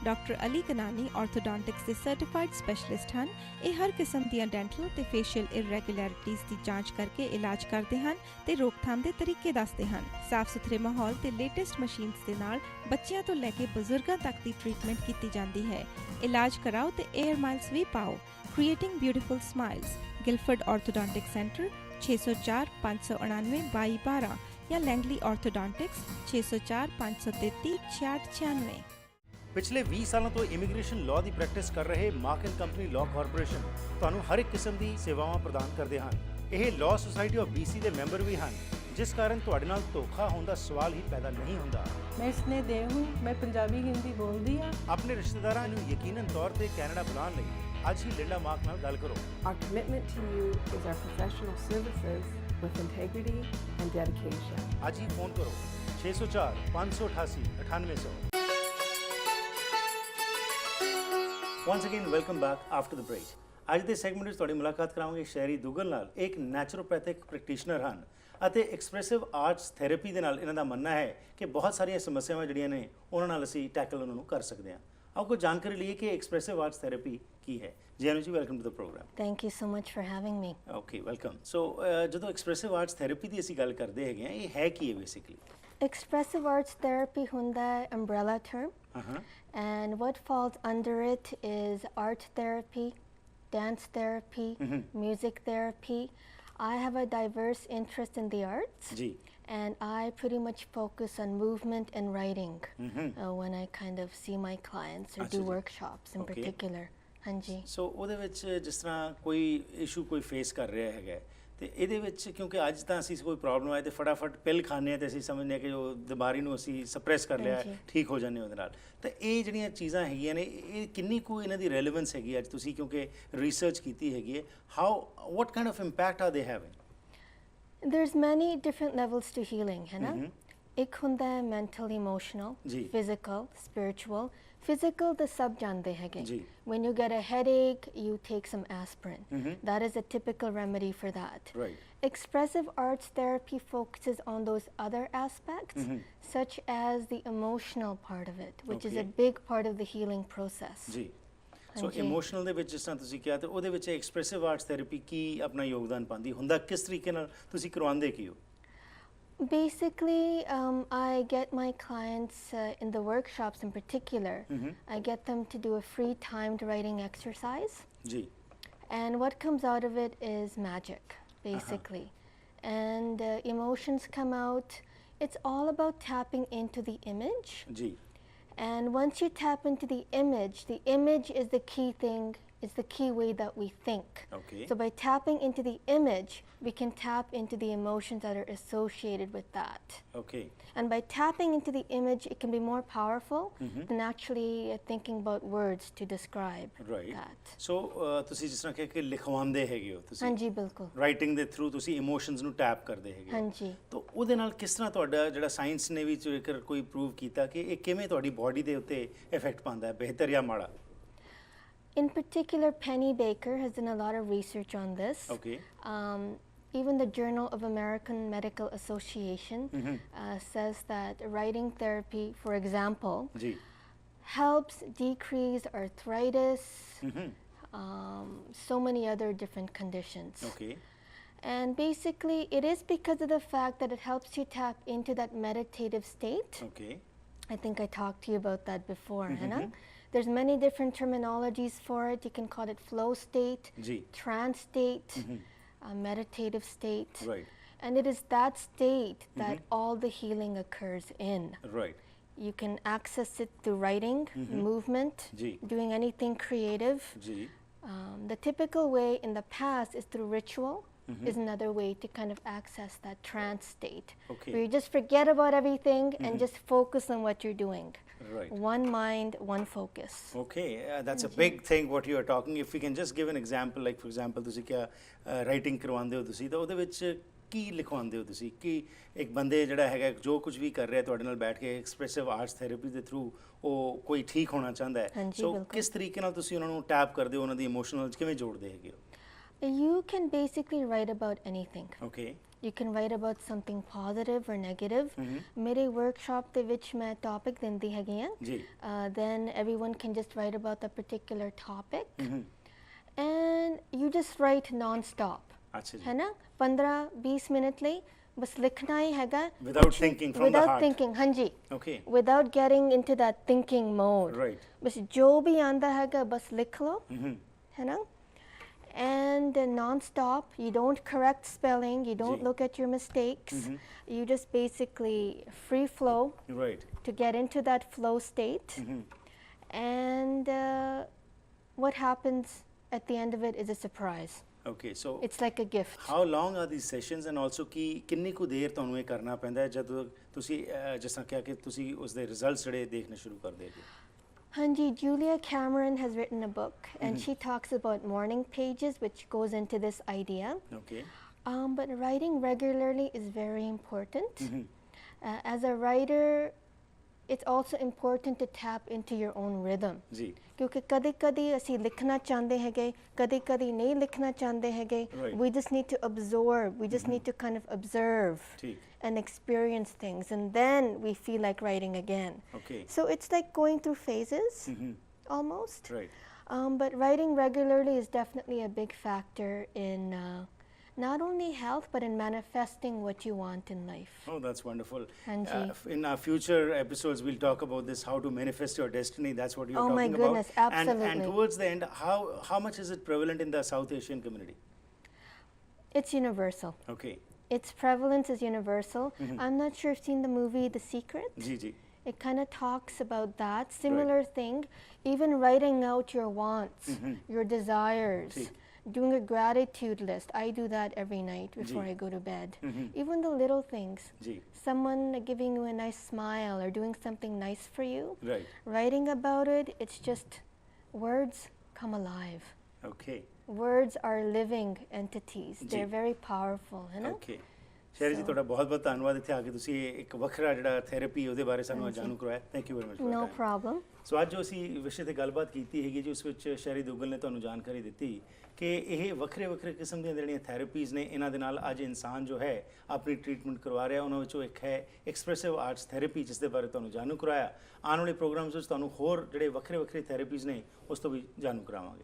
Doctor Ali ਕਨਾਨੀ ਆਰਥੋਡੋਂਟਿਕਸ ਦੇ certified specialist ਹਨ। ਇਹ ਹਰ ਕਿਸਮ ਦੀਆਂ ਡੈਂਟਲ ਤੇ ਫੇਸ਼ੀਅਲ ਇਰੈਗੂਲੈਰਿਟੀਜ਼ ਦੀ ਜਾਂਚ ਕਰਕੇ ਇਲਾਜ ਕਰਦੇ ਹਨ ਤੇ ਰੋਕਥਾਮ ਦੇ ਤਰੀਕੇ ਦੱਸਦੇ ਹਨ। ਸਾਫ਼ ਸੁਥਰੇ ਮਾਹੌਲ ਤੇ ਲੇਟੈਸਟ ਮਸ਼ੀਨਸ ਦੇ ਨਾਲ ਬੱਚਿਆਂ ਤੋਂ ਲੈ ਕੇ ਬਜ਼ੁਰਗਾਂ ਤੱਕ ਦੀ ਟ੍ਰੀਟਮੈਂਟ ਕੀਤੀ ਜਾਂਦੀ ਹੈ। ਇਲਾਜ ਕਰਾਓ ਤੇ 에ਅਰ ਮਾਈਲਸ ਵੀ ਪਾਓ। Creating beautiful smiles, Guildford orthodontic centre 604 599 2212 या लैंगली ऑर्थोडोंटिक्स 604 533 6696। पिछले 20 सालों तो इमीग्रेशन लॉ की प्रैक्टिस कर रहे mark and company law corporation ਤੁਹਾਨੂੰ ਹਰ ਇੱਕ ਕਿਸਮ ਦੀ ਸੇਵਾਵਾਂ ਪ੍ਰਦਾਨ ਕਰਦੇ ਹਨ। ਇਹ ਲਾਅ ਸੁਸਾਇਟੀ ਆਫ BC ਦੇ ਮੈਂਬਰ ਵੀ ਹਨ, ਜਿਸ ਕਾਰਨ ਤੁਹਾਡੇ ਨਾਲ ਧੋਖਾ ਹੋਣ ਦਾ ਸਵਾਲ ਹੀ ਪੈਦਾ ਨਹੀਂ ਹੁੰਦਾ। मैं स्नेह देव हूँ, मैं पंजाबी हिंदी बोलती हाँ। ਆਪਣੇ ਰਿਸ਼ਤੇਦਾਰਾਂ ਨੂੰ ਯਕੀਨਨ ਤੌਰ ਤੇ ਕੈਨੇਡਾ ਬੁਲਾਉਣ ਲਈ ਅੱਜ ਹੀ ਲਿੰਡਾ ਮਾਰਕ ਨਾਲ ਗੱਲ ਕਰੋ। Our commitment to you is our professional services with integrity and dedication. ਅੱਜ ਹੀ ਫੋਨ ਕਰੋ 604 588 9800। Once again, welcome back after the break. ਅੱਜ ਦੇ ਸੈਗਮੈਂਟ ਵਿੱਚ ਤੁਹਾਡੀ ਮੁਲਾਕਾਤ ਕਰਾਵਾਂਗੇ ਸ਼ਹਿਰੀ ਦੁਗਲ ਨਾਲ। ਇੱਕ ਨੈਚੁਰੋਪੈਥਿਕ ਪ੍ਰੈਕਟੀਸ਼ਨਰ ਹਨ ਅਤੇ ਐਕਸਪ੍ਰੈਸਿਵ ਆਰਟਸ ਥੈਰੇਪੀ ਦੇ ਨਾਲ ਇਹਨਾਂ ਦਾ ਮੰਨਣਾ ਹੈ ਕਿ ਬਹੁਤ ਸਾਰੀਆਂ ਸਮੱਸਿਆਵਾਂ ਜਿਹੜੀਆਂ ਨੇ ਉਹਨਾਂ ਨਾਲ ਅਸੀਂ ਟੈਕਲ ਉਹਨਾਂ ਨੂੰ ਕਰ ਸਕਦੇ ਹਾਂ। ਆਓ ਕੋਈ ਜਾਣਕਾਰੀ ਲਈਏ ਕਿ ਐਕਸਪ੍ਰੈਸਿਵ ਆਰਟਸ ਥੈਰੇਪੀ ਕੀ ਹੈ। ਜੀ Anu ji, welcome to the programme. Thank you so much for having me. Okay, welcome. So ਜਦੋਂ ਐਕਸਪ੍ਰੈਸਿਵ ਆਰਟਸ ਥੈਰੇਪੀ ਦੀ ਅਸੀਂ ਗੱਲ ਕਰਦੇ ਹੈਗੇ ਹਾਂ, ਇਹ ਹੈ ਕੀ ਹੈ ਬੇਸਿਕਲੀ? Expressive arts therapy ਹੁੰਦਾ ਹੈ umbrella term. And what falls under it is art therapy, dance therapy, music therapy. I have a diverse interest in the arts. ਜੀ। And I pretty much focus on movement and writing when I kind of see my clients or do workshops in particular. ਹਾਂਜੀ। ਸੋ ਉਹਦੇ ਵਿੱਚ ਜਿਸ ਤਰ੍ਹਾਂ ਕੋਈ issue ਕੋਈ face ਕਰ ਰਿਹਾ ਹੈਗਾ ਤੇ ਇਹਦੇ ਵਿੱਚ ਕਿਉਂਕਿ ਅੱਜ ਤਾਂ ਅਸੀਂ ਕੋਈ ਪ੍ਰੋਬਲਮ ਆਏ ਤੇ ਫਟਾਫਟ ਪਿਲ ਖਾਂਦੇ ਹਾਂ ਤੇ ਅਸੀਂ ਸਮਝਦੇ ਹਾਂ ਕਿ ਉਹ ਬਿਮਾਰੀ ਨੂੰ ਅਸੀਂ ਸਪਰੈਸ ਕਰ ਲਿਆ, ਠੀਕ ਹੋ ਜਾਂਦੇ ਉਹਦੇ ਨਾਲ। ਤਾਂ ਇਹ ਜਿਹੜੀਆਂ ਚੀਜ਼ਾਂ ਹੈਗੀਆਂ ਨੇ, ਇਹ ਕਿੰਨੀ ਕੁ ਇਹਨਾਂ ਦੀ ਰੈਲੇਵੈਂਸ ਹੈਗੀ ਅੱਜ ਤੁਸੀਂ ਕਿਉਂਕਿ ਰਿਸਰਚ ਕੀਤੀ ਹੈਗੀ ਹੈ, how what kind of impact are they having? There's many different levels to healing, है ना? एक ਹੁੰਦਾ है mental, emotional, physical, spiritual. Physical the sab jande hege. When you get a headache, you take some aspirin. That is a typical remedy for that. Right. Expressive arts therapy focuses on those other aspects, such as the emotional part of it, which is a big part of the healing process. ਜੀ। ਸੋ emotional ਦੇ ਵਿੱਚ ਜਿਸ ਤਰ੍ਹਾਂ ਤੁਸੀਂ ਕਿਹਾ ਤੇ ਉਹਦੇ ਵਿੱਚ ਐਕਸਪ੍ਰੈਸਿਵ ਆਰਟਸ ਥੈਰੇਪੀ ਕੀ ਆਪਣਾ ਯੋਗਦਾਨ ਪਾਉਂਦੀ ਹੁੰਦਾ, ਕਿਸ ਤਰੀਕੇ ਨਾਲ ਤੁਸੀਂ ਕਰਵਾਉਂਦੇ ਕੀ ਹੋ? Basically, I get my clients in the workshops in particular, I get them to do a free timed writing exercise. Ji. And what comes out of it is magic, basically. And emotions come out. It's all about tapping into the image. Ji. And once you tap into the image is the key thing. It's the key way that we think. Okay. So by tapping into the image, we can tap into the emotions that are associated with that. Okay. And by tapping into the image, it can be more powerful than actually thinking about words to describe that. So ਤੁਸੀਂ ਜਿਸ ਤਰ੍ਹਾਂ ਕਿ ਲਿਖਵਾਉਂਦੇ ਹੈਗੇ ਹੋ ਤੁਸੀਂ? ਹਾਂਜੀ, ਬਿਲਕੁਲ। Writing ਦੇ ਥਰੂ ਤੁਸੀਂ ਇਮੋਸ਼ਨਸ ਨੂੰ ਟੈਪ ਕਰਦੇ ਹੈਗੇ ਹੋ? ਹਾਂਜੀ। ਤਾਂ ਉਹਦੇ ਨਾਲ ਕਿਸ ਤਰ੍ਹਾਂ ਤੁਹਾਡਾ ਜਿਹੜਾ ਸਾਇੰਸ ਨੇ ਵੀ ਜੇਕਰ ਕੋਈ ਪ੍ਰੂਵ ਕੀਤਾ ਕਿ ਇਹ ਕਿਵੇਂ ਤੁਹਾਡੀ ਬਾਡੀ ਦੇ ਉੱਤੇ ਇਫੈਕਟ ਪਾਉਂਦਾ ਹੈ, ਬਿਹਤਰ ਜਾਂ ਮਾੜਾ? In particular, Penny Baker has done a lot of research on this. Okay. Even the Journal of American Medical Association says that writing therapy, for example, helps decrease arthritis, so many other different conditions. Okay. And basically, it is because of the fact that it helps you tap into that meditative state. Okay. I think I talked to you about that before, Hannah. There's many different terminologies for it. You can call it flow state, trance state, meditative state. Right. And it is that state that all the healing occurs in. Right. You can access it through writing, movement, doing anything creative. The typical way in the past is through ritual. Is another way to kind of access that trance state. Where you just forget about everything and just focus on what you're doing. Right. One mind, one focus. Okay, that's a big thing what you are talking. If we can just give an example, like for example, ਤੁਸੀਂ ਕਿਹਾ writing ਕਰਵਾਉਂਦੇ ਹੋ ਤੁਸੀਂ, ਤਾਂ ਉਹਦੇ ਵਿੱਚ ਕੀ ਲਿਖਵਾਉਂਦੇ ਹੋ ਤੁਸੀਂ? ਕਿ ਇੱਕ ਬੰਦੇ ਜਿਹੜਾ ਹੈਗਾ ਜੋ ਕੁਝ ਵੀ ਕਰ ਰਿਹਾ ਤੁਹਾਡੇ ਨਾਲ ਬੈਠ ਕੇ ਐਕਸਪ੍ਰੈਸਿਵ ਆਰਟਸ ਥੈਰੇਪੀ ਦੇ ਥਰੂ ਉਹ ਕੋਈ ਠੀਕ ਹੋਣਾ ਚਾਹੁੰਦਾ ਹੈ, ਸੋ ਕਿਸ ਤਰੀਕੇ ਨਾਲ ਤੁਸੀਂ ਉਹਨਾਂ ਨੂੰ ਟੈਪ ਕਰਦੇ ਹੋ, ਉਹਨਾਂ ਦੀ ਇਮੋਸ਼ਨਲ ਕਿਵੇਂ ਜੋੜਦੇ ਹੈਗੇ ਹੋ? You can basically write about anything. Okay. You can write about something positive or negative. मेरे workshop ਦੇ ਵਿੱਚ मैं topic ਦਿੰਦੀ ਹੈਗੀ ਹਾਂ. जी. Then everyone can just write about a particular topic. And you just write non-stop. अच्छा जी. है ना? 15-20 मिनट ਲਈ बस लिखना ही हैगा. Without thinking from the heart. Without thinking, हाँ जी. Okay. Without getting into that thinking mode. Right. बस जो भी आंदा हैगा बस लिख लो. है ना? And non-stop, you don't correct spelling, you don't look at your mistakes. You just basically free flow. Right. To get into that flow state. And what happens at the end of it is a surprise. Okay, so it's like a gift. How long are these sessions and also ਕਿ ਕਿੰਨੀ ਕੁ ਦੇਰ ਤੁਹਾਨੂੰ ਇਹ ਕਰਨਾ ਪੈਂਦਾ ਹੈ ਜਦੋਂ ਤੁਸੀਂ ਜਿਸ ਤਰ੍ਹਾਂ ਕਿਹਾ ਕਿ ਤੁਸੀਂ ਉਸ ਦੇ ਰਿਜ਼ਲਟਸ ਜਿਹੜੇ ਦੇਖਣੇ ਸ਼ੁਰੂ ਕਰ ਦੇਗੇ? Hanji, Julia Cameron has written a book and she talks about morning pages, which goes into this idea. Okay. But writing regularly is very important. As a writer, it's also important to tap into your own rhythm. जी. क्योंकि कदी-कदी ਅਸੀਂ ਲਿਖਣਾ ਚਾਹੁੰਦੇ ਹੈਗੇ, ਕਦੀ-ਕਦੀ ਨਹੀਂ ਲਿਖਣਾ ਚਾਹੁੰਦੇ ਹੈਗੇ. We just need to absorb. We just need to kind of observe and experience things, and then we feel like writing again. Okay. So it's like going through phases, almost. Right. But writing regularly is definitely a big factor in not only health, but in manifesting what you want in life. Oh, that's wonderful. In our future episodes, we'll talk about this, how to manifest your destiny. That's what you're talking about. Oh my goodness, absolutely. And towards the end, how much is it prevalent in the South Asian community? It's universal. Okay. Its prevalence is universal. I'm not sure if you've seen the movie The Secret. Ji ji. It kind of talks about that. Similar thing, even writing out your wants, your desires. Doing a gratitude list. I do that every night before I go to bed. Even the little things. Someone giving you a nice smile or doing something nice for you. Right. Writing about it, it's just words come alive. Okay. Words are living entities. They're very powerful. है ना? Okay. Sharry ਜੀ ਤੁਹਾਡਾ ਬਹੁਤ ਬਹੁਤ ਧੰਨਵਾਦ ਇੱਥੇ ਆ ਕੇ ਤੁਸੀਂ ਇੱਕ ਵੱਖਰਾ ਜਿਹੜਾ ਥੈਰੇਪੀ ਉਹਦੇ ਬਾਰੇ ਸਾਨੂੰ ਜਾਣੂ ਕਰਵਾਇਆ. Thank you very much. No problem. ਸੋ ਅੱਜ ਜੋ ਅਸੀਂ ਵਿਸ਼ੇ ਤੇ ਗੱਲਬਾਤ ਕੀਤੀ ਹੈਗੀ ਜੀ ਉਸ ਵਿੱਚ ਸ਼ੈਰੀ ਦੁੱਗਲ ਨੇ ਤੁਹਾਨੂੰ ਜਾਣਕਾਰੀ ਦਿੱਤੀ ਕਿ ਇਹ ਵੱਖਰੇ ਵੱਖਰੇ ਕਿਸਮ ਦੀਆਂ ਜਿਹੜੀਆਂ ਥੈਰੇਪੀਜ਼ ਨੇ ਇਹਨਾਂ ਦੇ ਨਾਲ ਅੱਜ ਇਨਸਾਨ ਜੋ ਹੈ ਆਪਣੀ ਟ੍ਰੀਟਮੈਂਟ ਕਰਵਾ ਰਿਹਾ. ਉਹਨਾਂ ਵਿੱਚੋਂ ਇੱਕ ਹੈ ਐਕਸਪ੍ਰੈਸਿਵ ਆਰਟਸ ਥੈਰੇਪੀ ਜਿਸ ਦੇ ਬਾਰੇ ਤੁਹਾਨੂੰ ਜਾਣੂ ਕਰਵਾਇਆ. ਆਉਣ ਵਾਲੇ ਪ੍ਰੋਗਰਾਮਸ ਵਿੱਚ ਤੁਹਾਨੂੰ ਹੋਰ ਜਿਹੜੇ ਵੱਖਰੇ ਵੱਖਰੇ ਥੈਰੇਪੀਜ਼ ਨੇ ਉਸ ਤੋਂ ਵੀ ਜਾਣੂ ਕਰਾਵਾਂਗੇ.